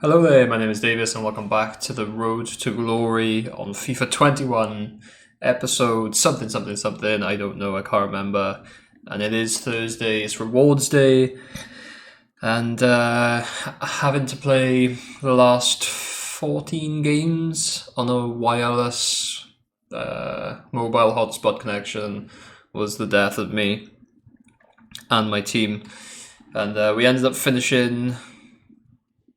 Hello there, my name is Davis and welcome back to the Road to Glory on FIFA 21 episode something, I don't know, I can't remember. And it is Thursday, it's rewards day, and having to play the last 14 games on a wireless mobile hotspot connection was the death of me and my team. And we ended up finishing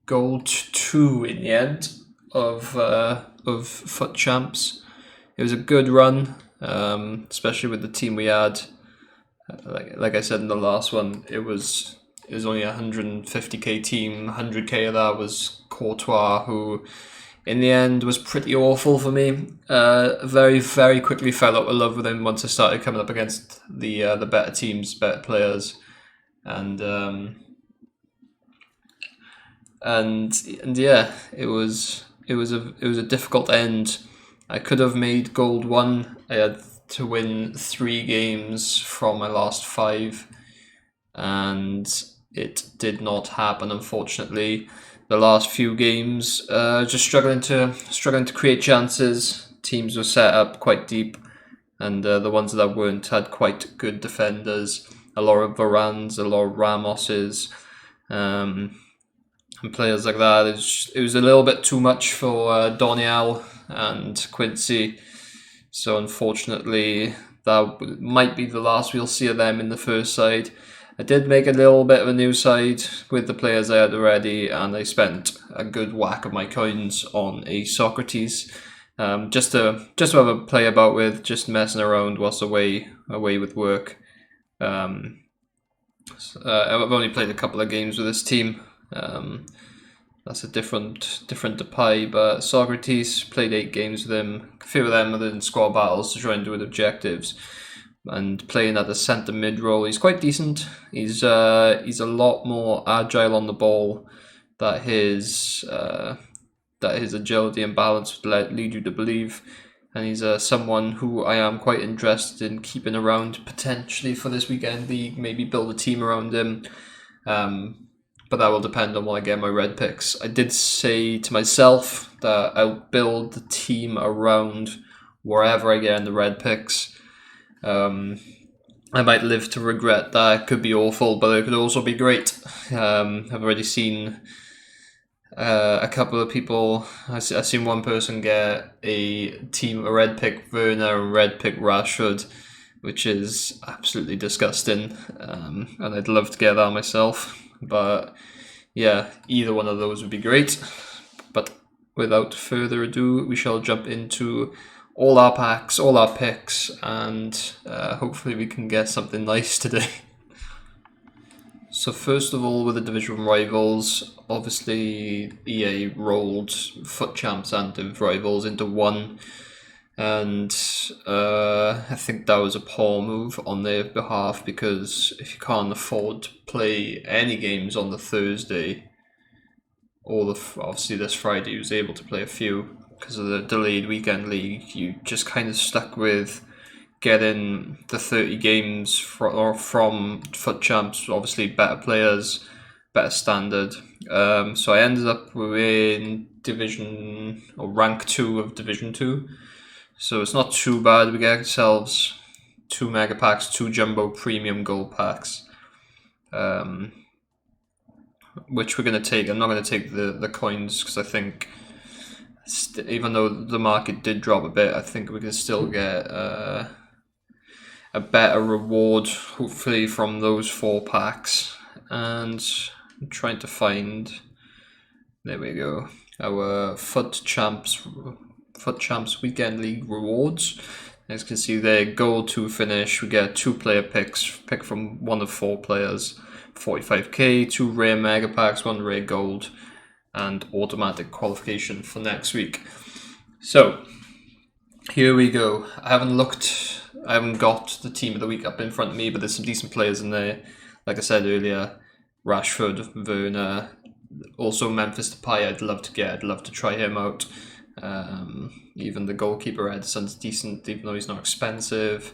gold 2 in the end of Foot Champs. It was a good run, especially with the team we had. Like I said in the last one, it was only a 150k team. 100k of that was Courtois, who in the end was pretty awful for me. Very quickly fell out of love with him once I started coming up against the better teams, better players, and yeah, it was a difficult end. I could have made gold 1. I had to win 3 games from my last 5, and it did not happen, unfortunately. The last few games, just struggling to create chances. Teams were set up quite deep, and the ones that weren't had quite good defenders. A lot of Varans, a lot of Ramoses, and players like that. It was a little bit too much for Donial and Quincy. So unfortunately, that might be the last we'll see of them in the first side. I did make a little bit of a new side with the players I had already, and I spent a good whack of my coins on a Socrates, just to have a play about with, just messing around whilst away with work. I've only played a couple of games with this team. That's a different Depay, but Socrates played 8 games with him. A few of them were in squad battles to try and do with objectives, and playing at the centre mid role. He's quite decent. He's a lot more agile on the ball that his agility and balance would lead you to believe. And he's someone who I am quite interested in keeping around potentially for this weekend league. Maybe build a team around him. But that will depend on what I get my red picks. I did say to myself that I'll build the team around wherever I get in the red picks. I might live to regret that. It could be awful, but it could also be great. I've already seen a couple of people. I've seen one person get a red pick Werner and red pick Rashford, which is absolutely disgusting. And I'd love to get that myself. But yeah, either one of those would be great. But without further ado, we shall jump into all our packs, all our picks, and hopefully we can get something nice today. So first of all, with the division rivals, obviously EA rolled Foot Champs and Div Rivals into one. And I think that was a poor move on their behalf, because if you can't afford to play any games on the Thursday, or obviously this Friday, he was able to play a few because of the delayed weekend league, you just kind of stuck with getting the 30 games from Foot Champs. Obviously better players, better standard. So I ended up in Division, or Rank 2 of Division 2. So it's not too bad. We get ourselves 2 mega packs, 2 jumbo premium gold packs, which we're going to take. I'm not going to take the coins, because I think even though the market did drop a bit, I think we can still get a better reward, hopefully, from those 4 packs. And I'm trying to find, there we go, our Foot Champs Weekend League rewards. As you can see there, gold 2 finish, we get 2 player picks, pick from one of 4 players, 45k, 2 rare mega packs, 1 rare gold, and automatic qualification for next week. So here we go. I haven't got the team of the week up in front of me, but there's some decent players in there. Like I said earlier, Rashford, Werner, also Memphis Depay. I'd love to try him out. Even the goalkeeper Edison's decent, even though he's not expensive.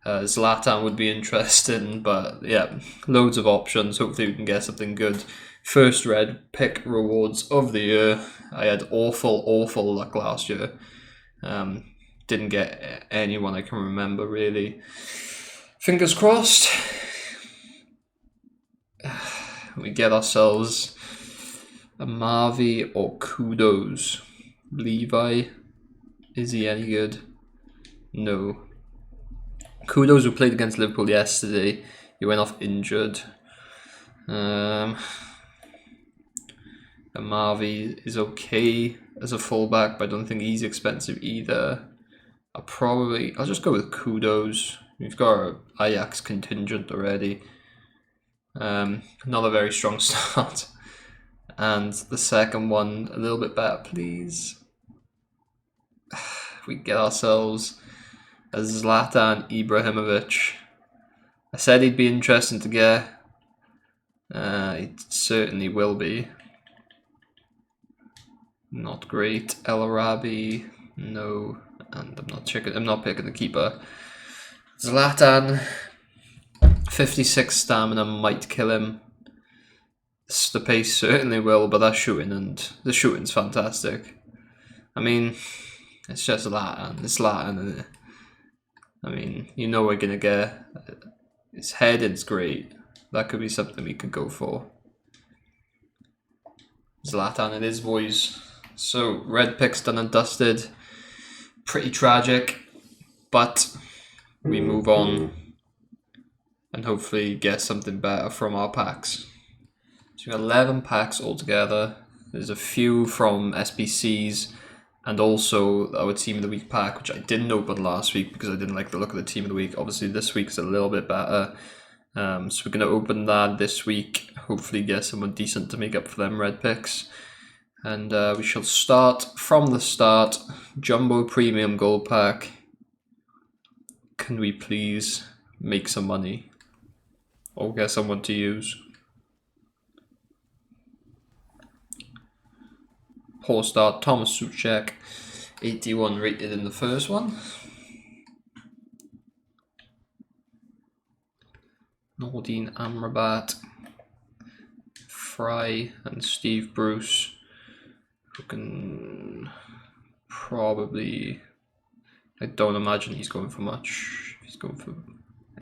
Zlatan would be interesting, but yeah, loads of options. Hopefully we can get something good. First red pick rewards of the year. I had awful luck last year. Didn't get anyone I can remember really. Fingers crossed. We get ourselves a Marvy or Kudos. Levi, is he any good? No. Kudos, who played against Liverpool yesterday, he went off injured. Marvy is okay as a fullback, but I don't think he's expensive either. I'll just go with Kudos. We've got our Ajax contingent already. Not a very strong start. And the second one, a little bit better, please. We get ourselves a Zlatan Ibrahimovic. I said he'd be interesting to get. It certainly will be. Not great. El Arabi, no. And I'm not picking the keeper. Zlatan, 56 stamina might kill him. The pace certainly will, but the shooting's fantastic. I mean, it's just Zlatan. It's Zlatan, isn't it? I mean, you know we're gonna get. His heading's great. That could be something we could go for. Zlatan it is, boys. So, red picks done and dusted. Pretty tragic, but we move on and hopefully get something better from our packs. So we got 11 packs altogether. There's a few from SBCs and also our Team of the Week pack, which I didn't open last week because I didn't like the look of the Team of the Week. Obviously this week's a little bit better. So we're going to open that this week, hopefully get someone decent to make up for them red picks. And we shall start from the start. Jumbo Premium Gold Pack. Can we please make some money? Or get someone to use? Poor start. Thomas Suchek, 81 rated in the first one. Nordine Amrabat, Fry, and Steve Bruce, who can probably. I don't imagine he's going for much. He's going for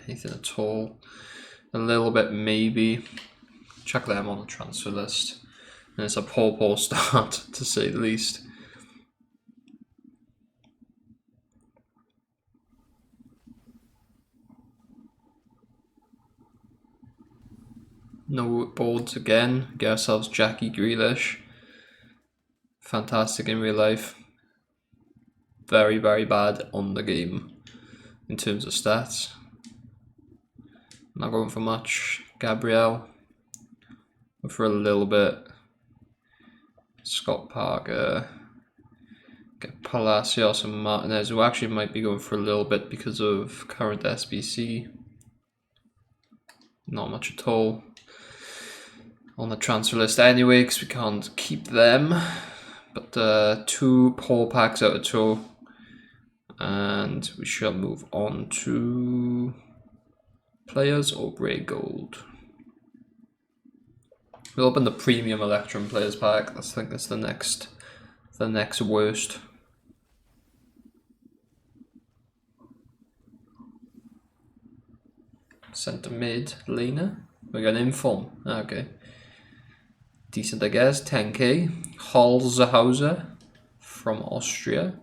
anything at all. A little bit maybe. Chuck them on the transfer list. And it's a poor start, to say the least. No boards again. Get ourselves Jackie Grealish. Fantastic in real life. Very, very bad on the game in terms of stats. Not going for much. Gabriel. For a little bit. Scott Parker. Get Palacios and Martinez, who actually might be going for a little bit because of current SBC. Not much at all on the transfer list anyway, because we can't keep them. But 2 poor packs out of 2. And we shall move on to players or grey gold. We'll open the premium Electrum players pack. I think that's the next worst. Centre mid, Lena. We got an inform. Okay. Decent, I guess. 10k. Holzhauser from Austria.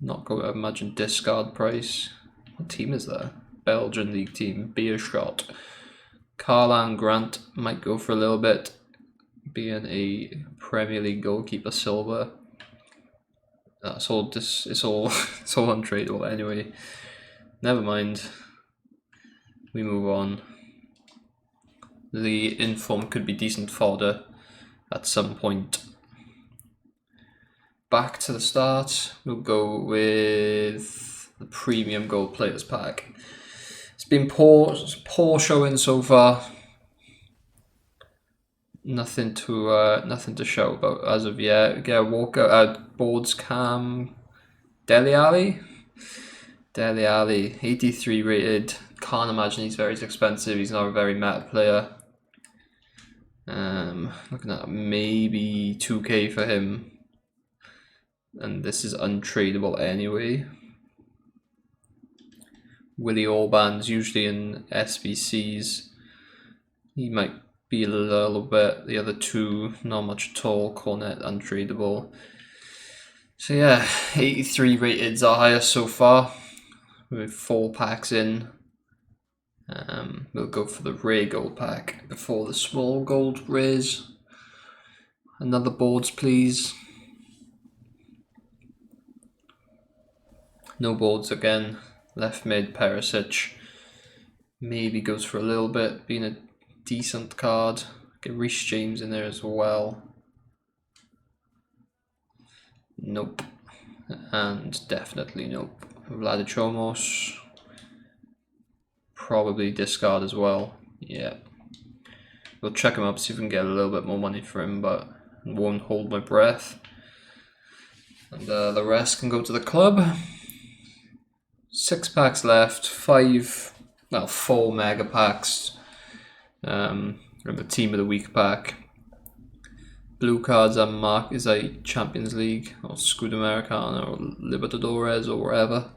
Not going to imagine discard price. What team is that? Belgian league team. Beerschot. Karlan Grant might go for a little bit, being a Premier League goalkeeper silver. It's all untradeable anyway. Never mind. We move on. The inform could be decent fodder at some point. Back to the start. We'll go with the premium gold players pack. It's been poor showing so far. Nothing to shout about as of yet. Get a walkout. Boards Cam Dele Alli. Dele Alli, 83 rated. Can't imagine he's very expensive. He's not a very meta player. Looking at maybe 2k for him. And this is untradeable anyway. Willie Orban's usually in SBCs. He might be a little bit. The other two, not much at all. Cornet, untradeable. So yeah, 83 rateds are highest so far. With 4 packs in. We'll go for the rare gold pack before the small gold rares. Another boards, please. No boards again. Left mid, Perisic. Maybe goes for a little bit, being a decent card. Get Reece James in there as well. Nope. And definitely nope. Vladichomos. Probably discard as well. Yeah. We'll check him up, see if we can get a little bit more money for him, but won't hold my breath. And the rest can go to the club. 6 packs left, 4 mega packs. And the team of the week pack. Blue cards are marked is a Champions League or Scudo Americano or Libertadores or wherever.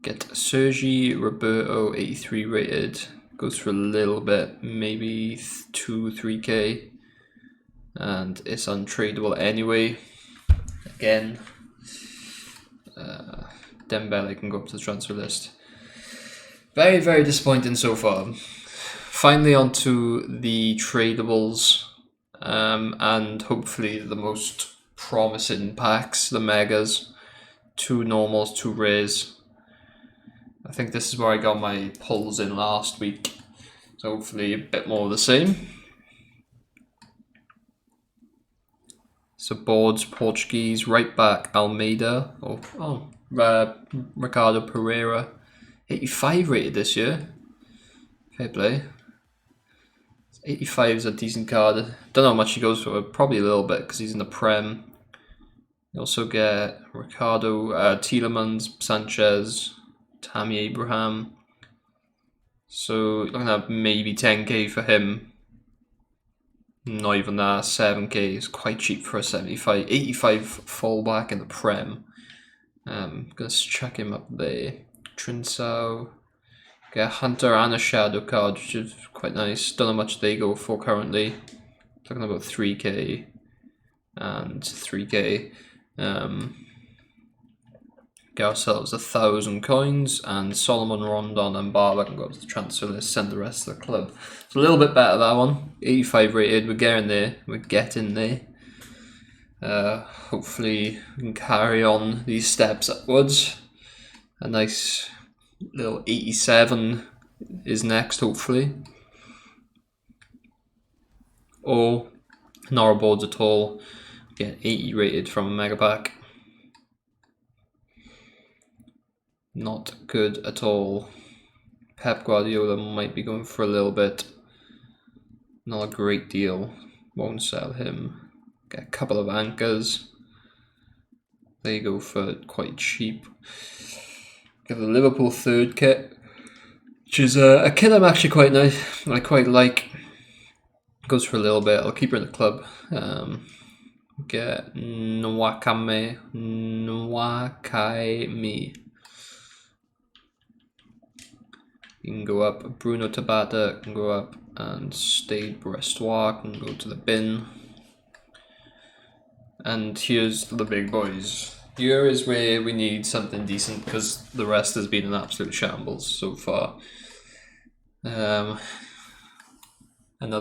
Get Sergi Roberto, 83 rated. Goes for a little bit, maybe 2-3k. And it's untradeable anyway. Again. Dembele can go up to the transfer list. Very, very disappointing so far. Finally onto the tradables, and hopefully the most promising packs, the megas. 2 normals, 2 rares. I think this is where I got my pulls in last week. So hopefully a bit more of the same. So boards, Portuguese, right back, Almeida. Ricardo Pereira. 85 rated this year. Fair play. 85 is a decent card. Don't know how much he goes for, probably a little bit because he's in the Prem. You also get Ricardo, Tielemans, Sanchez, Tammy Abraham. So you're looking at maybe 10k for him. Not even that, 7k is quite cheap for a 85 fullback in the Prem. Gonna check him up there. Trinsau. Get a Hunter and a Shadow card, which is quite nice. Don't know how much they go for currently. Talking about 3k and 3k. Get ourselves 1,000 coins, and Solomon, Rondon and Barber can go up to the transfer list, send the rest of the club. It's a little bit better, that one. 85 rated, we're getting there. We're getting there. Hopefully we can carry on these steps upwards. A nice little 87 is next, hopefully. Or not boards at all. Get 80 rated from a mega pack. Not good at all. Pep Guardiola might be going for a little bit. Not a great deal. Won't sell him. Get a couple of anchors. They go for quite cheap. Get the Liverpool third kit, which is a kit I'm actually quite nice. I quite like. Goes for a little bit. I'll keep her in the club. Get Nwakame. You can go up. Bruno Tabata can go up, and Stade Brestois can go to the bin. And here's the big boys. Here is where we need something decent because the rest has been an absolute shambles so far. Another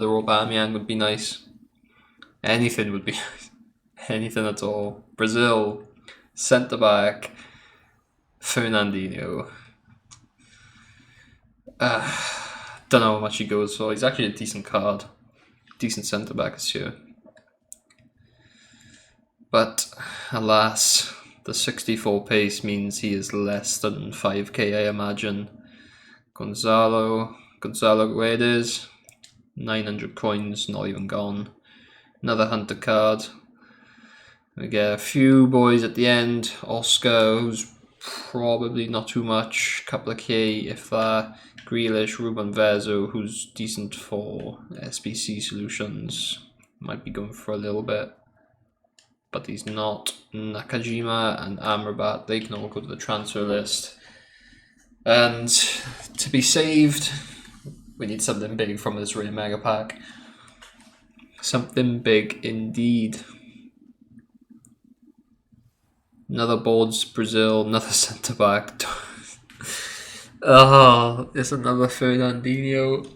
Aubameyang would be nice. Anything would be nice. Anything at all. Brazil, centre back, Fernandinho. Don't know how much he goes for. He's actually a decent card. Decent centre back this year. But alas, the 64 pace means he is less than 5k, I imagine. Gonzalo Guedes, 900 coins, not even gone. Another Hunter card. We get a few boys at the end. Oscar, who's probably not too much, couple of K if that. Grealish, Ruben Vezo, who's decent for SBC solutions. Might be going for a little bit, but he's not. Nakajima and Amrabat, they can all go to the transfer list. And to be saved, we need something big from this Rare Mega Pack. Something big indeed. Another boards Brazil, another centre back. Oh, it's another Fernandinho.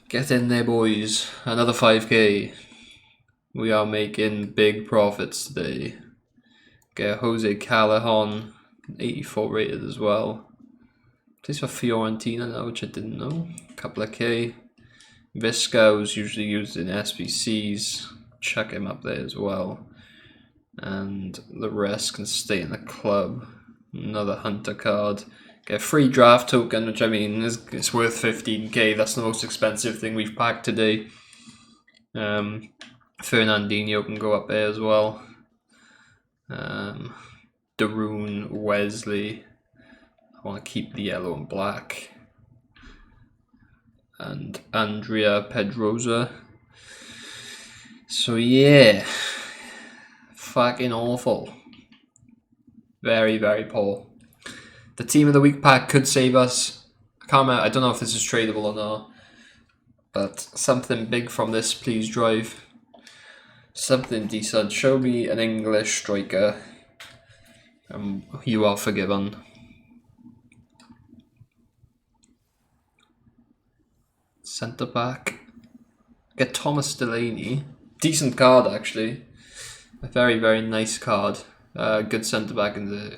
Get in there, boys. Another 5k. We are making big profits today. Get Jose Callejon, 84 rated as well. Plays for Fiorentina now, which I didn't know. A couple of K. Visca was usually used in SBCs. Chuck him up there as well. And the rest can stay in the club. Another Hunter card. Get a free draft token, which I mean it's worth 15k. That's the most expensive thing we've packed today. Fernandinho can go up there as well. Darun, Wesley. I want to keep the yellow and black. And Andrea Pedrosa. So yeah, fucking awful. Very, very poor. The Team of the Week pack could save us. I don't know if this is tradable or not, but something big from this, please, Drive. Something decent. Show me an English striker. You are forgiven. Centre back. Get Thomas Delaney. Decent card, actually. A very, very nice card. Good centre back in the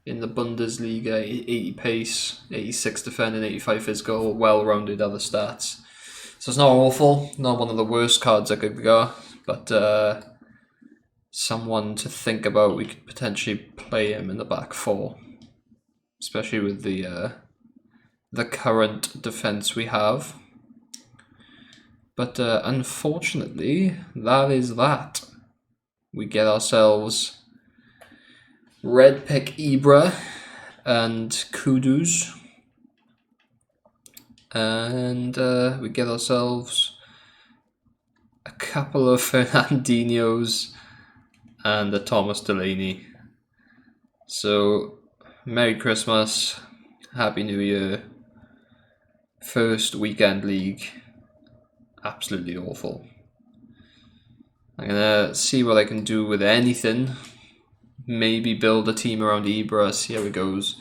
Bundesliga. 80 pace, 86 defending, 85 physical, well-rounded other stats. So it's not awful. Not one of the worst cards I could go, but someone to think about. We could potentially play him in the back four, especially with the current defense we have. But unfortunately, that is that. We get ourselves red pick Ibra and Kudus. And we get ourselves a couple of Fernandinhos and a Thomas Delaney. So, Merry Christmas, Happy New Year. First weekend league, absolutely awful. I'm gonna see what I can do with anything. Maybe build a team around Ibra, see how it goes.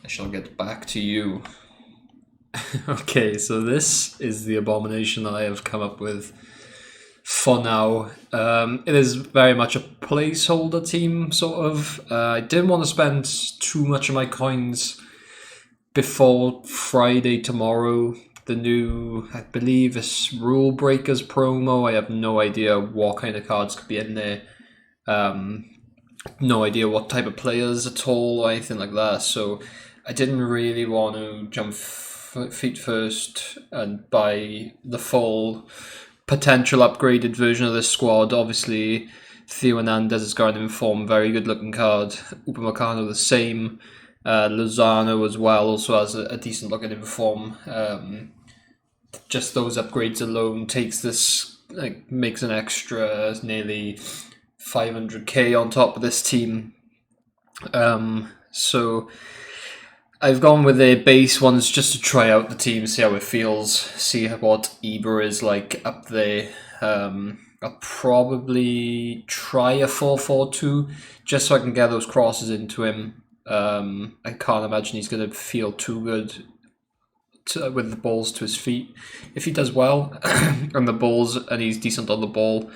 I shall get back to you. Okay, so this is the abomination that I have come up with for now. It is very much a placeholder team, sort of. I didn't want to spend too much of my coins before Friday tomorrow. The new, I believe, is Rule Breakers promo. I have no idea what kind of cards could be in there. No idea what type of players at all or anything like that. So I didn't really want to jump feet first and buy the full potential upgraded version of this squad. Obviously, Theo Hernandez has got an informed, very good looking card. Upamecano the same. Lozano as well also has a decent looking inform. Just those upgrades alone takes this, makes an extra nearly 500k on top of this team. So I've gone with the base ones just to try out the team, see how it feels, see what Ibra is like up there. I'll probably try a 4-4-2 just so I can get those crosses into him. I can't imagine he's going to feel too good with the balls to his feet. If he does well and the balls and he's decent on the ball,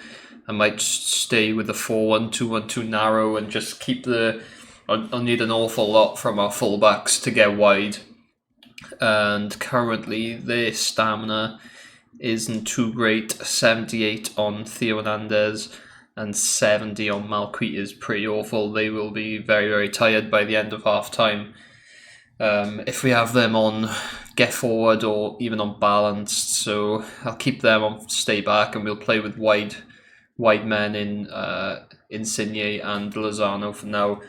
I might stay with the 4-1-2-1-2 narrow and just keep I'll need an awful lot from our fullbacks to get wide. And currently their stamina isn't too great. 78 on Theo Hernandez and 70 on Malquit is pretty awful. They will be very, very tired by the end of half time. if we have them on get forward or even on balanced. So I'll keep them on stay back, and we'll play with wide men in Insigne and Lozano for now.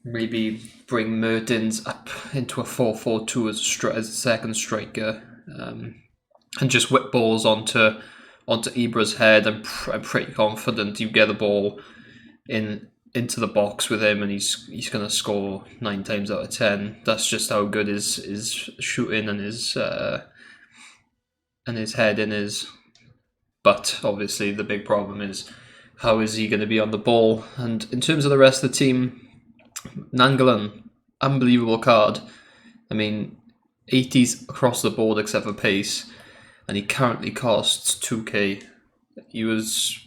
Maybe bring Mertens up into a 4-4-2 as a second striker, and just whip balls onto Ibra's head. I'm pretty confident you get the ball into the box with him, and he's going to score 9 times out of 10. That's just how good his shooting and his heading is. But obviously, the big problem is how is he going to be on the ball? And in terms of the rest of the team, Nainggolan, unbelievable card. I mean, 80s across the board except for pace, and he currently costs 2k. He was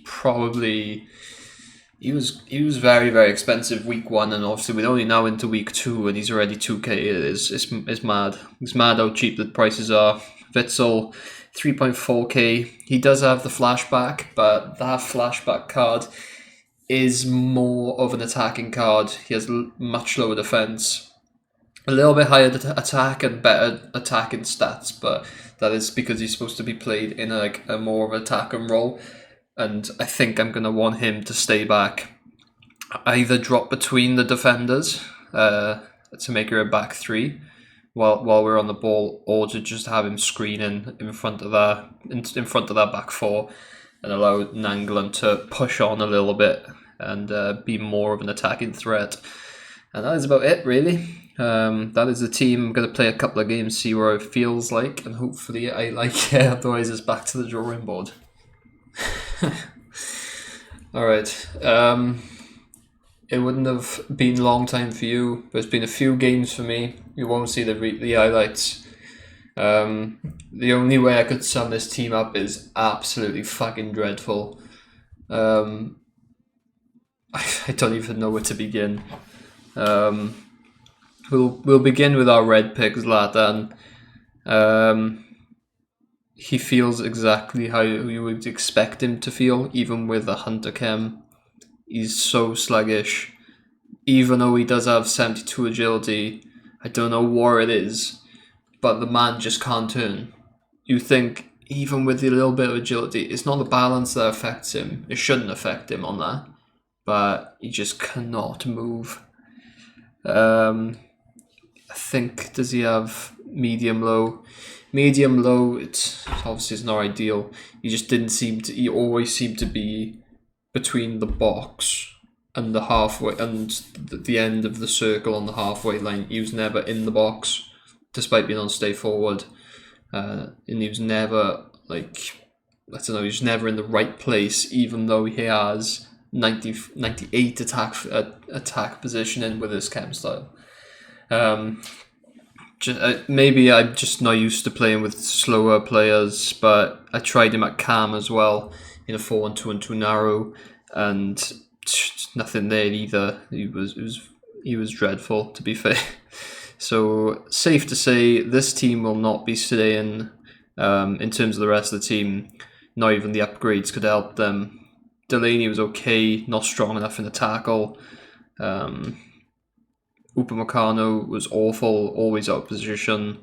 very, very expensive week 1, and obviously we're only now into week 2, and he's already 2k. It's mad. It's mad how cheap the prices are. Witsel, 3.4k. He does have the flashback, but that flashback card is more of an attacking card. He has much lower defense, a little bit higher attack and better attacking stats, but that is because he's supposed to be played in a more of an attacking role. And I think I'm going to want him to stay back, either drop between the defenders to make her a back 3 while we're on the ball, or to just have him screening in front of that back 4 and allow Nainggolan to push on a little bit and be more of an attacking threat. And that is about it, really. That is the team. I'm going to play a couple of games, see where it feels like, and hopefully I like it. Otherwise, it's back to the drawing board. Alright. It wouldn't have been a long time for you, but it's been a few games for me. You won't see the highlights. The only way I could sum this team up is absolutely fucking dreadful. I don't even know where to begin. We'll begin with our red pick, Zlatan. He feels exactly how you would expect him to feel, even with a Hunter Chem. He's so sluggish. Even though he does have 72 agility, I don't know what it is, but the man just can't turn. You think, even with a little bit of agility, it's not the balance that affects him. It shouldn't affect him on that, but he just cannot move. I think, does he have medium-low? Medium-low, it's not ideal. He always seemed to be between the box and the halfway and the end of the circle on the halfway line. He was never in the box, despite being on stay forward, and he was never he was never in the right place, even though he has 98 attack positioning with his chem style. Maybe I'm just not used to playing with slower players, but I tried him at cam as well in a 4-1-2-2 narrow, and nothing there either. He was dreadful, to be fair. So safe to say, this team will not be staying. In terms of the rest of the team, not even the upgrades could help them. Delaney was okay, not strong enough in the tackle. Upamecano was awful, always out of position.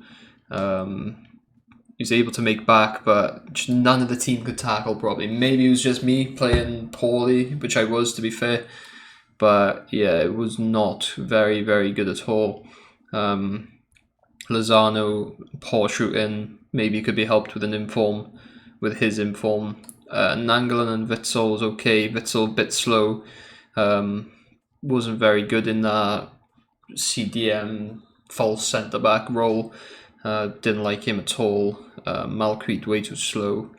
He was able to make back, but just none of the team could tackle properly. Maybe it was just me playing poorly, which I was, to be fair. But yeah, it was not very, very good at all. Lozano, poor shooting, maybe could be helped with his inform. Nainggolan and Witsel was okay. Witsel a bit slow. Wasn't very good in that CDM false centre back role. Didn't like him at all. Malcuit way too slow.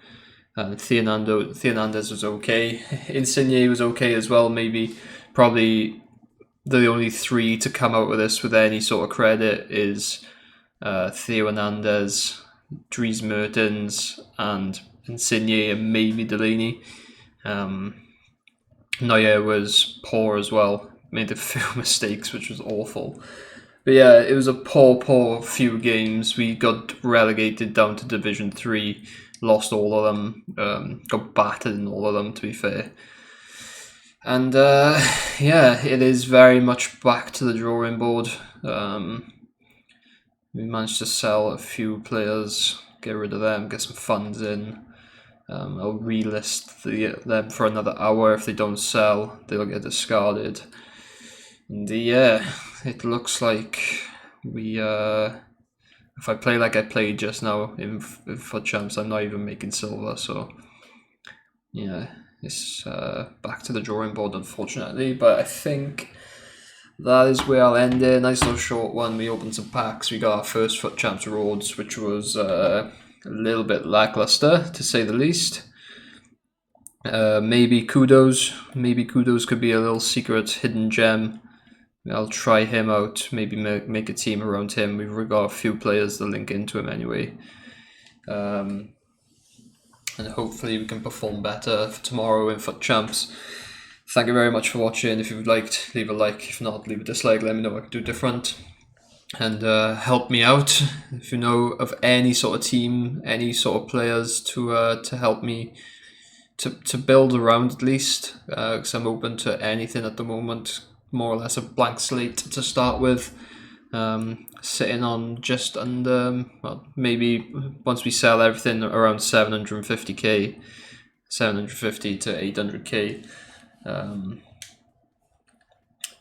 Hernandez was okay. Insigne was okay as well. Probably the only 3 to come out with this with any sort of credit is Theo Hernandez, Dries Mertens, and Insigne, and maybe Delaney. Neuer was poor as well. Made a few mistakes, which was awful. But yeah, it was a poor few games. We got relegated down to Division 3, lost all of them, got battered in all of them, to be fair. And yeah, it is very much back to the drawing board. We managed to sell a few players, get rid of them, get some funds in. I'll relist them for another hour. If they don't sell, they'll get discarded. And yeah, it looks like we. If I play like I played just now in FUT Champs, I'm not even making silver. So yeah, it's back to the drawing board, unfortunately. But I think that is where I'll end it. Nice little short one. We opened some packs. We got our first FUT Champs rewards, which was a little bit lackluster, to say the least. Maybe Kudos. Maybe Kudos could be a little secret hidden gem. I'll try him out. Maybe make a team around him. We've got a few players that link into him anyway. And hopefully we can perform better for tomorrow in FUT Champs. Thank you very much for watching. If you've liked, leave a like. If not, leave a dislike. Let me know what I can do different. And help me out. If you know of any sort of team, any sort of players to help me to build around at least. Because I'm open to anything at the moment. More or less a blank slate to start with. Sitting on just under, well, maybe once we sell everything, around 750k, 750 to 800k.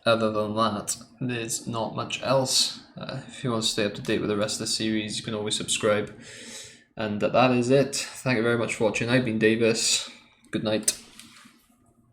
Other than that, there's not much else. If you want to stay up to date with the rest of the series, you can always subscribe. And that is it. Thank you very much for watching. I've been Davis. Good night.